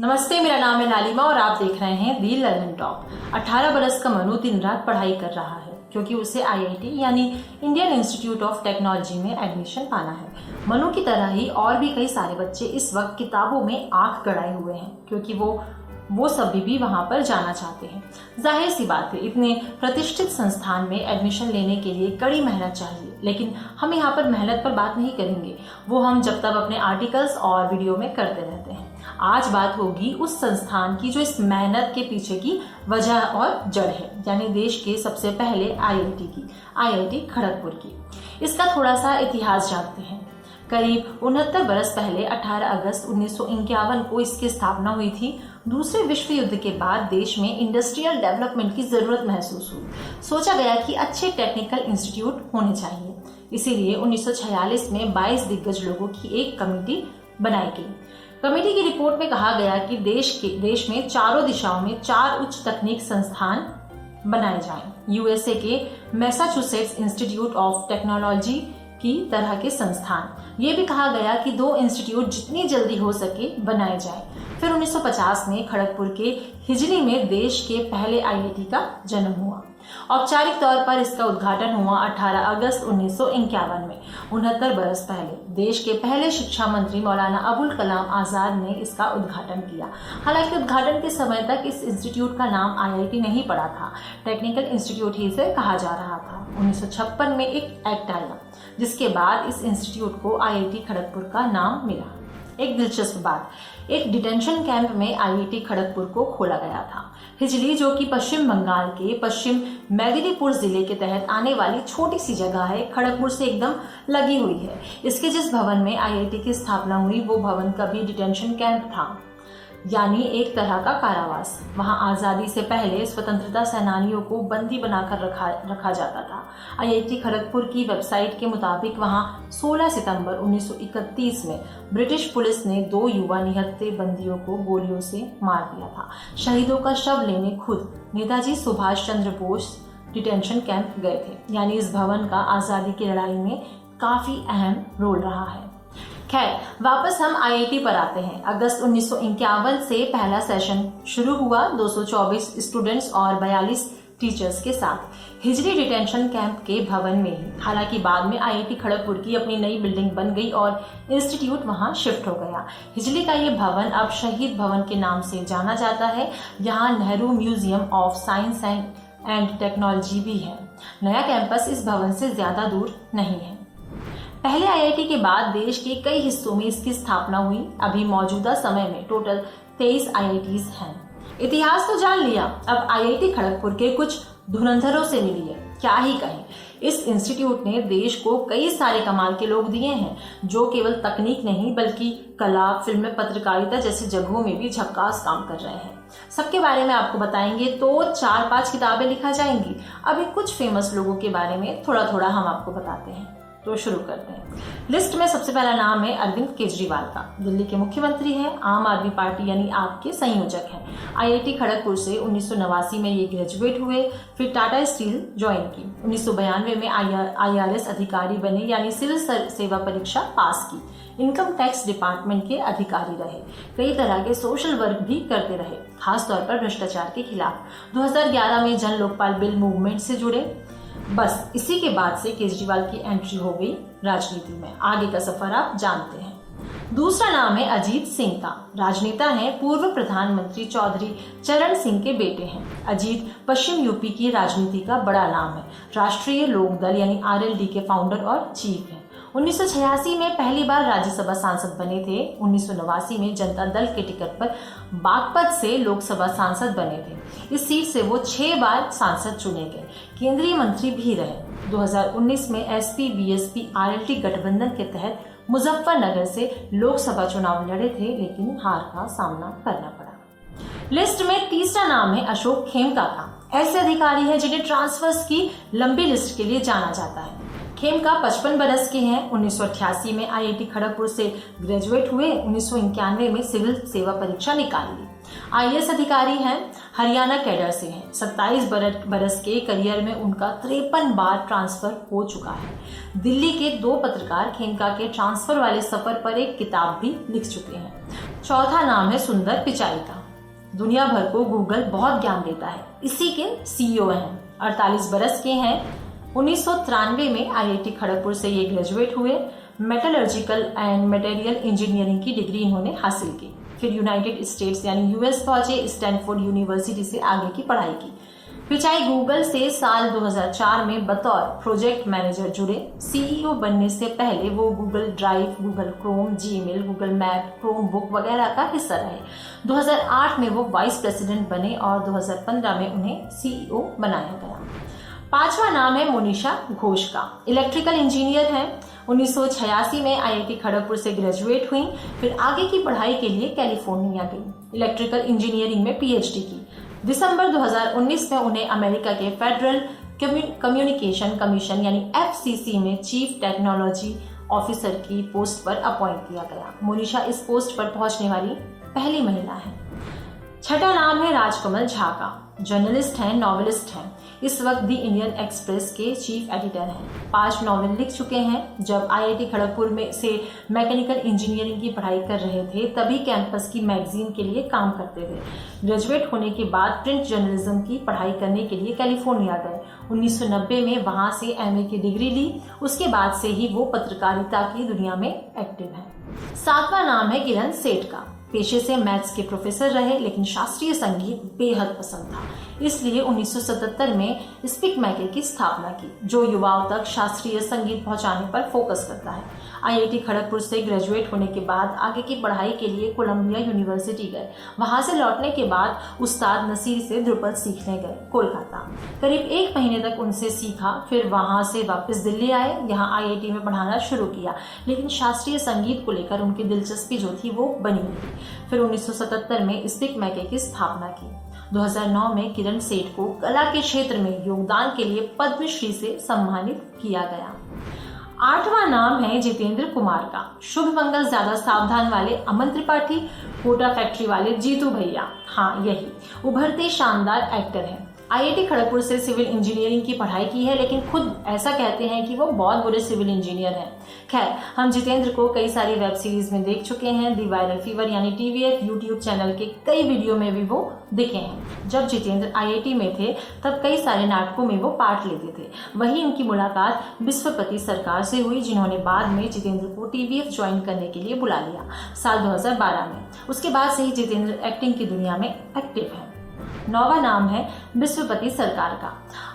नमस्ते, मेरा नाम है लालिमा और आप देख रहे हैं दी लर्निंग टॉप। 18 बरस का मनु दिन रात पढ़ाई कर रहा है क्योंकि उसे आईआईटी यानी इंडियन इंस्टीट्यूट ऑफ टेक्नोलॉजी में एडमिशन पाना है। मनु की तरह ही और भी कई सारे बच्चे इस वक्त किताबों में आंख गड़ाए हुए हैं क्योंकि वो सभी भी वहां पर जाना चाहते हैं। जाहिर सी बात है, इतने प्रतिष्ठित संस्थान में एडमिशन लेने के लिए कड़ी मेहनत चाहिए, लेकिन हम यहाँ पर मेहनत पर बात नहीं करेंगे, वो हम जब तक अपने आर्टिकल्स और वीडियो में करते रहते हैं। आज बात होगी उस संस्थान की जो इस मेहनत के पीछे की वजह और जड़ है, यानी देश के सबसे पहले आईआईटी की, आईआईटी खड़गपुर की। इसका थोड़ा सा इतिहास जानते हैं। करीब 69 बरस पहले 18 अगस्त 1951 को इसकी स्थापना हुई थी। दूसरे विश्व युद्ध के बाद देश में इंडस्ट्रियल डेवलपमेंट की जरूरत महसूस हुई। सोचा गया कि अच्छे टेक्निकल इंस्टीट्यूट होने चाहिए, इसीलिए 1946 में 22 दिग्गज लोगों की एक कमेटी बनाई गई। कमेटी की रिपोर्ट में कहा गया कि देश में चारों दिशाओं में 4 उच्च तकनीक संस्थान बनाए जाएं। यूएसए के मैसाचुसेट्स इंस्टीट्यूट ऑफ टेक्नोलॉजी की तरह के संस्थान। ये भी कहा गया कि 2 इंस्टीट्यूट जितनी जल्दी हो सके बनाए जाएं। फिर 1950 में खड़गपुर के हिजली में देश के पहले आईआईटी का जन्म हुआ। औपचारिक तौर पर इसका उद्घाटन हुआ 18 अगस्त 1951 में। 69 बरस पहले देश के पहले शिक्षा मंत्री मौलाना अबुल कलाम आजाद ने इसका उद्घाटन किया। हालांकि उद्घाटन के समय तक इस इंस्टीट्यूट का नाम आईआईटी नहीं पड़ा था, टेक्निकल इंस्टीट्यूट ही इसे कहा जा रहा था। 1956 में एक एक्ट आया जिसके बाद इस इंस्टीट्यूट को आईआईटी खड़गपुर का नाम मिला। एक दिलचस्प बात, एक डिटेंशन कैंप में आईआईटी खड़गपुर को खोला गया था। हिजली, जो कि पश्चिम बंगाल के पश्चिम मेदिनीपुर जिले के तहत आने वाली छोटी सी जगह है, खड़गपुर से एकदम लगी हुई है। इसके जिस भवन में आईआईटी की स्थापना हुई वो भवन कभी डिटेंशन कैंप था, यानी एक तरह का कारावास। वहां आजादी से पहले स्वतंत्रता सेनानियों को बंदी बनाकर रखा जाता था। आईआईटी खड़गपुर की वेबसाइट के मुताबिक वहां 16 सितंबर 1931 में ब्रिटिश पुलिस ने 2 युवा निहत्थे बंदियों को गोलियों से मार दिया था। शहीदों का शव लेने खुद नेताजी सुभाष चंद्र बोस डिटेंशन कैंप गए थे, यानी इस भवन का आजादी की लड़ाई में काफी अहम रोल रहा है। खैर, वापस हम आईआईटी पर आते हैं। अगस्त 1951 से पहला सेशन शुरू हुआ 224 स्टूडेंट्स और 42 टीचर्स के साथ हिजली डिटेंशन कैंप के भवन में ही। हालांकि बाद में आईआईटी खड़गपुर की अपनी नई बिल्डिंग बन गई और इंस्टीट्यूट वहां शिफ्ट हो गया। हिजली का ये भवन अब शहीद भवन के नाम से जाना जाता है। यहाँ Nehru museum of science and technology भी है। नया कैंपस इस भवन से ज्यादा दूर नहीं है। पहले आईआईटी के बाद देश के कई हिस्सों में इसकी स्थापना हुई। अभी मौजूदा समय में टोटल 23 आईआईटीज हैं। इतिहास तो जान लिया, अब आईआईटी खड़गपुर के कुछ धुरंधरों से मिली है। क्या ही कहें, इस इंस्टीट्यूट ने देश को कई सारे कमाल के लोग दिए हैं जो केवल तकनीक नहीं बल्कि कला, फिल्म, पत्रकारिता जैसी जगहों में भी झक्कास काम कर रहे हैं। सबके बारे में आपको बताएंगे तो 4-5 किताबें लिखा जाएंगी। अभी कुछ फेमस लोगों के बारे में थोड़ा थोड़ा हम आपको बताते हैं, तो शुरू करते हैं। लिस्ट में सबसे पहला नाम है अरविंद केजरीवाल का। दिल्ली के मुख्यमंत्री हैं, आम आदमी पार्टी यानी आप के संयोजक हैं। आईआईटी खड़गपुर से 1989 में ये ग्रेजुएट हुए, फिर टाटा स्टील ज्वाइन की। 1992 में आईआरएस अधिकारी बने, यानी सिविल सेवा परीक्षा पास की। इनकम टैक्स डिपार्टमेंट के अधिकारी रहे। कई तरह के सोशल वर्क भी करते रहे, खासतौर पर भ्रष्टाचार के खिलाफ। 2011 में जन लोकपाल बिल मूवमेंट से जुड़े। बस इसी के बाद से केजरीवाल की एंट्री हो गई राजनीति में। आगे का सफर आप जानते हैं। दूसरा नाम है अजीत सिंह का। राजनेता हैं, पूर्व प्रधानमंत्री चौधरी चरण सिंह के बेटे हैं। अजीत पश्चिम यूपी की राजनीति का बड़ा नाम है। राष्ट्रीय लोक दल यानी आरएलडी के फाउंडर और चीफ हैं। 1986 में पहली बार राज्यसभा सांसद बने थे। 1989 में जनता दल के टिकट पर बागपत से लोकसभा सांसद बने थे। इस सीट से वो 6 बार सांसद चुने गए, केंद्रीय मंत्री भी रहे। 2019 में एसपी बीएसपी आरएलडी गठबंधन के तहत मुजफ्फरनगर से लोकसभा चुनाव लड़े थे, लेकिन हार का सामना करना पड़ा। लिस्ट में तीसरा नाम है अशोक खेमका का। ऐसे अधिकारी हैं जिन्हें ट्रांसफर्स की लंबी लिस्ट के लिए जाना जाता है। खेमका 55 बरस के हैं। 1988 में आईआईटी खड़गपुर से ग्रेजुएट हुए। 1991 में सिविल सेवा परीक्षा निकाली। आईएएस अधिकारी हैं, हरियाणा कैडर से हैं। 27 बरस के करियर में उनका 53 बार ट्रांसफर हो चुका है। दिल्ली के 2 पत्रकार खेमका के ट्रांसफर वाले सफर पर एक किताब भी लिख चुके हैं। चौथा नाम है सुंदर पिचाई का। दुनिया भर को गूगल बहुत ज्ञान देता है। इसी के सीईओ हैं। 48 बरस के हैं। 1993 में आईआईटी खड़गपुर से ये ग्रेजुएट हुए। मेटलर्जिकल एंड मटेरियल इंजीनियरिंग की डिग्री इन्होंने हासिल की। फिर यूनाइटेड स्टेट्स यानी यूएस पहुंचे। स्टैनफोर्ड यूनिवर्सिटी से आगे की पढ़ाई की। पिचाई गूगल से साल 2004 में बतौर प्रोजेक्ट मैनेजर जुड़े। सीईओ बनने से पहले वो Google drive, Google Chrome, Gmail, Google map, Chrome book वगैरह का हिस्सा रहे। 2008 में वो वाइस प्रेसिडेंट बने और 2015 में उन्हें सीईओ बनाया गया। पांचवा नाम है मोनिशा घोष का। इलेक्ट्रिकल इंजीनियर हैं। 1986 में आईआईटी खड़गपुर से ग्रेजुएट हुई। फिर आगे की पढ़ाई के लिए कैलिफोर्निया गई। इलेक्ट्रिकल इंजीनियरिंग में पीएचडी की। दिसंबर 2019 में उन्हें अमेरिका के फेडरल कम्युनिकेशन कमीशन यानी एफसीसी में चीफ टेक्नोलॉजी ऑफिसर की पोस्ट पर अपॉइंट किया गया। मोनिशा इस पोस्ट पर पहुंचने वाली पहली महिला है। छठा नाम है राजकमल झा का। जर्नलिस्ट हैं, नॉवेलिस्ट हैं। इस वक्त दी इंडियन एक्सप्रेस के चीफ एडिटर हैं। 5 नॉवेल लिख चुके हैं। जब आईआईटी खड़गपुर में से मैकेनिकल इंजीनियरिंग की पढ़ाई कर रहे थे तभी कैंपस की मैगजीन के लिए काम करते थे। ग्रेजुएट होने के बाद प्रिंट जर्नलिज्म की पढ़ाई करने के लिए कैलिफोर्निया गए। 1990 में वहां से एमए की डिग्री ली। उसके बाद से ही वो पत्रकारिता की दुनिया में एक्टिव हैं। सातवां नाम है किरण सेठ का। पेशे से मैथ्स के प्रोफेसर रहे लेकिन शास्त्रीय संगीत बेहद पसंद था। इसलिए 1977 में स्पीक मैके की स्थापना की जो युवाओं तक शास्त्रीय संगीत पहुंचाने पर फोकस करता है। आईआईटी खड़गपुर से ग्रेजुएट होने के बाद आगे की पढ़ाई के लिए कोलंबिया यूनिवर्सिटी गए। वहां से लौटने के बाद उस्ताद नसीर से ध्रुपद सीखने गए कोलकाता। करीब 1 महीने तक उनसे सीखा। फिर वहां से वापस दिल्ली आए। यहाँ आईआईटी में पढ़ाना शुरू किया लेकिन शास्त्रीय संगीत को लेकर उनकी दिलचस्पी जो थी वो बनी रही। फिर 1977 में स्पीक मैके की स्थापना की। 2009 में किरण सेठ को कला के क्षेत्र में योगदान के लिए पद्मश्री से सम्मानित किया गया। 8वां नाम है जितेंद्र कुमार का। शुभ मंगल ज्यादा सावधान वाले अमन त्रिपाठी, कोटा फैक्ट्री वाले जीतू भैया, हाँ यही उभरते शानदार एक्टर हैं। आईआईटी खड़गपुर से सिविल इंजीनियरिंग की पढ़ाई की है लेकिन खुद ऐसा कहते हैं कि वो बहुत बुरे सिविल इंजीनियर हैं। खैर, हम जितेंद्र को कई सारी वेब सीरीज में देख चुके हैं। दी वायरल फीवर यानी टीवीएफ यूट्यूब चैनल के कई वीडियो में भी वो दिखे हैं। जब जितेंद्र आईआईटी में थे तब कई सारे नाटकों में वो पार्ट लेते थे। वहीं इनकी मुलाकात विश्वपति सरकार से हुई जिन्होंने बाद में जितेंद्र को टीवीएफ ज्वाइन करने के लिए बुला लिया साल 2012 में। उसके बाद से ही जितेंद्र एक्टिंग की दुनिया में एक्टिव है। 9वां नाम है विश्वपति सरकार का।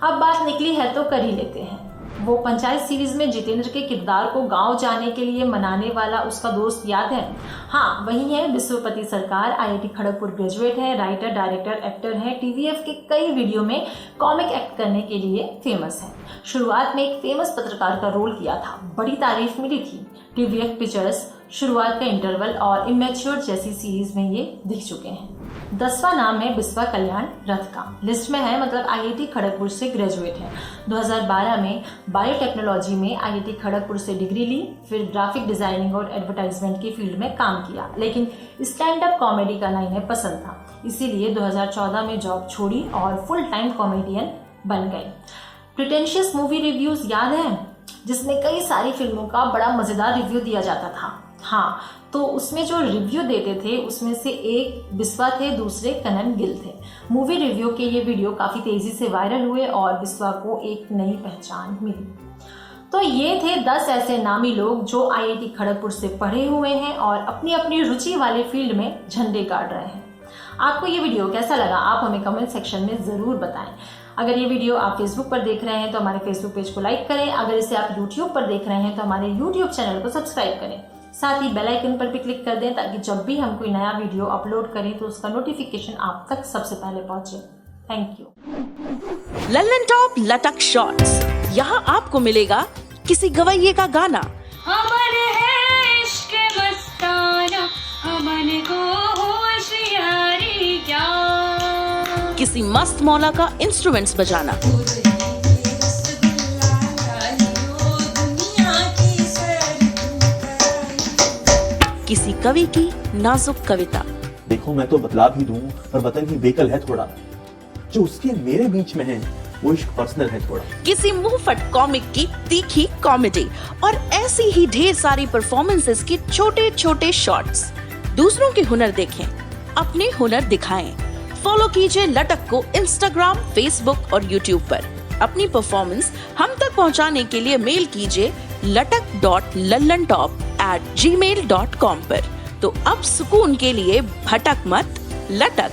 अब बात निकली है तो कर ही लेते हैं। वो पंचायत सीरीज में जितेंद्र के किरदार को गांव जाने के लिए मनाने वाला उसका दोस्त याद है? हाँ, वही है विश्वपति सरकार। आईआईटी खड़गपुर ग्रेजुएट है, राइटर, डायरेक्टर, एक्टर है। टीवीएफ के कई वीडियो में कॉमिक एक्ट करने के लिए फेमस है। शुरुआत में एक फेमस पत्रकार का रोल किया था, बड़ी तारीफ मिली थी। टीवीएफ पिक्चर्स, शुरुआत का इंटरवल और इमेच्योर जैसी सीरीज में ये दिख चुके हैं। 10वां नाम है बिस्वा कल्याण रथ का। लिस्ट में है मतलब आईआईटी खड़गपुर से ग्रेजुएट है। 2012 में बायोटेक्नोलॉजी में आईआईटी खड़गपुर से डिग्री ली। फिर ग्राफिक डिजाइनिंग और एडवर्टाइजमेंट की फील्ड में काम किया लेकिन स्टैंड अप कॉमेडी का लाइन है पसंद था, इसीलिए 2014 में जॉब छोड़ी और फुल टाइम कॉमेडियन बन गए। प्रिटेंशियस मूवी रिव्यूज याद है जिसमें कई सारी फिल्मों का बड़ा मजेदार रिव्यू दिया जाता था? हाँ, तो उसमें जो रिव्यू देते थे उसमें से एक बिस्वा थे, दूसरे कनन गिल थे। मूवी रिव्यू के ये वीडियो काफी तेजी से वायरल हुए और बिस्वा को एक नई पहचान मिली। तो ये थे 10 ऐसे नामी लोग जो आईआईटी खड़गपुर से पढ़े हुए हैं और अपनी अपनी रुचि वाले फील्ड में झंडे गाड़ रहे हैं। आपको ये वीडियो कैसा लगा आप हमें कमेंट सेक्शन में जरूर बताएं। अगर ये वीडियो आप फेसबुक पर देख रहे हैं तो हमारे फेसबुक पेज को लाइक करें। अगर इसे आप यूट्यूब पर देख रहे हैं तो हमारे यूट्यूब चैनल को सब्सक्राइब करें। साथ ही बेल आइकन पर भी क्लिक कर दें ताकि जब भी हम कोई नया वीडियो अपलोड करें तो उसका नोटिफिकेशन आप तक सबसे पहले पहुंचे। Thank you. लल्लन टॉप लटक शॉट्स, यहाँ आपको मिलेगा किसी गवैये का गाना, अमन है इश्क मस्ताना, अमन को होशियारी क्या, किसी मस्त मौला का इंस्ट्रूमेंट्स बजाना, किसी कवि की नाजुक कविता। देखो मैं तो बतला भी दूं पर वतन ही बेकल है थोड़ा, जो उसके मेरे बीच में है वो इश्क पर्सनल है थोड़ा। किसी मुंहफट कॉमिक की तीखी कॉमेडी और ऐसी ही ढेर सारी परफॉर्मेंसेस के छोटे छोटे शॉर्ट्स। दूसरों के हुनर देखें, अपने हुनर दिखाएं। फॉलो कीजिए लटक को इंस्टाग्राम, फेसबुक और यूट्यूब पर। अपनी परफॉर्मेंस हम तक पहुंचाने के लिए मेल कीजिए latak.lallantop@gmail.com पर। तो अब सुकून के लिए भटक मत, लटक।